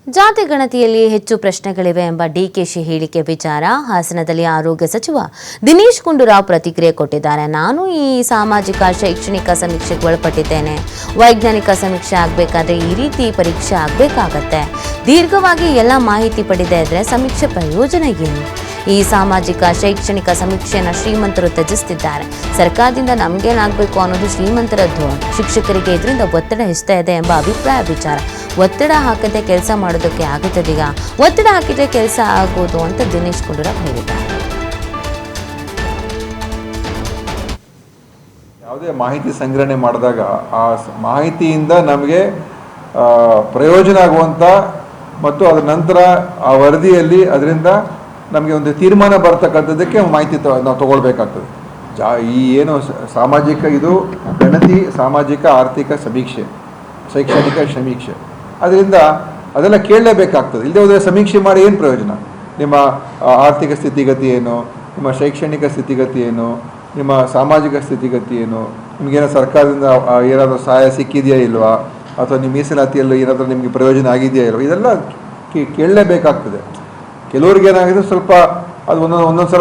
ಜಾತಿ ಗಣತಿಯಲ್ಲಿ ಹೆಚ್ಚು ಪ್ರಶ್ನೆಗಳಿವೆ ಎಂಬ ಡಿಕೆಶಿ ಹೇಳಿಕೆ ವಿಚಾರ ಹಾಸನದಲ್ಲಿ ಆರೋಗ್ಯ ಸಚಿವ ದಿನೇಶ್ ಗುಂಡೂರಾವ್ ಪ್ರತಿಕ್ರಿಯೆ ಕೊಟ್ಟಿದ್ದಾರೆ. ನಾನು ಈ ಸಾಮಾಜಿಕ ಶೈಕ್ಷಣಿಕ ಸಮೀಕ್ಷೆಗೆ ಒಳಪಟ್ಟಿದ್ದೇನೆ. ವೈಜ್ಞಾನಿಕ ಸಮೀಕ್ಷೆ ಆಗಬೇಕಾದ್ರೆ ಈ ರೀತಿ ಪರೀಕ್ಷೆ ಆಗಬೇಕಾಗತ್ತೆ. ದೀರ್ಘವಾಗಿ ಎಲ್ಲ ಮಾಹಿತಿ ಪಡೆದೇ ಇದ್ರೆ ಸಮೀಕ್ಷೆ ಪ್ರಯೋಜನ ಏನು? ಈ ಸಾಮಾಜಿಕ ಶೈಕ್ಷಣಿಕ ಸಮೀಕ್ಷೆಯನ್ನು ಶ್ರೀಮಂತರು ತ್ಯಜಿಸುತ್ತಿದ್ದಾರೆ. ಸರ್ಕಾರದಿಂದ ನಮಗೇನಾಗಬೇಕು ಅನ್ನೋದು ಶ್ರೀಮಂತರ ಧೋರಣೆ. ಶಿಕ್ಷಕರಿಗೆ ಇದರಿಂದ ಒತ್ತಡ ಹೆಚ್ಚುತ್ತಾ ಇದೆ ಎಂಬ ಅಭಿಪ್ರಾಯ ವಿಚಾರ. ಒತ್ತಡ ಹಾಕದೆ ಕೆಲಸ ಮಾಡೋದಕ್ಕೆ ಆಗುತ್ತದೀಗ, ಒತ್ತಡ ಹಾಕಿದ್ರೆ ಕೆಲಸ ಆಗೋದು ಅಂತ ದಿನೇಶ್ ಗುಂಡೂರಾವ್ ಹೇಳಿದ್ದಾರೆ. ಯಾವುದೇ ಮಾಹಿತಿ ಸಂಗ್ರಹಣೆ ಮಾಡಿದಾಗ ಆ ಮಾಹಿತಿಯಿಂದ ನಮಗೆ ಪ್ರಯೋಜನ ಆಗುವಂಥ ಮತ್ತು ಅದರ ನಂತರ ಆ ವರದಿಯಲ್ಲಿ ಅದರಿಂದ ನಮಗೆ ಒಂದು ತೀರ್ಮಾನ ಬರ್ತಕ್ಕಂಥದ್ದಕ್ಕೆ ಮಾಹಿತಿ ನಾವು ತಗೊಳ್ಬೇಕಾಗ್ತದೆ. ಈ ಏನು ಸಾಮಾಜಿಕ ಇದು ಗಣತಿ ಸಾಮಾಜಿಕ ಆರ್ಥಿಕ ಸಮೀಕ್ಷೆ, ಶೈಕ್ಷಣಿಕ ಸಮೀಕ್ಷೆ, ಅದರಿಂದ ಅದೆಲ್ಲ ಕೇಳಲೇಬೇಕಾಗ್ತದೆ. ಇಲ್ಲದೆ ಹೋದರೆ ಸಮೀಕ್ಷೆ ಮಾಡಿ ಏನು ಪ್ರಯೋಜನ? ನಿಮ್ಮ ಆರ್ಥಿಕ ಸ್ಥಿತಿಗತಿ ಏನು, ನಿಮ್ಮ ಶೈಕ್ಷಣಿಕ ಸ್ಥಿತಿಗತಿ ಏನು, ನಿಮ್ಮ ಸಾಮಾಜಿಕ ಸ್ಥಿತಿಗತಿ ಏನು, ನಿಮಗೇನೋ ಸರ್ಕಾರದಿಂದ ಏನಾದರೂ ಸಹಾಯ ಸಿಕ್ಕಿದೆಯಾ ಇಲ್ವಾ, ಅಥವಾ ನಿಮ್ಮ ಮೀಸಲಾತಿಯಲ್ಲಿ ಏನಾದರೂ ನಿಮಗೆ ಪ್ರಯೋಜನ ಆಗಿದೆಯಾ ಇಲ್ವಾ, ಇದೆಲ್ಲ ಕೇಳಲೇಬೇಕಾಗ್ತದೆ. ಕೆಲವ್ರಿಗೆ ಏನಾಗಿದೆ ಸ್ವಲ್ಪ ಅದು ಒಂದೊಂದು ಸಲ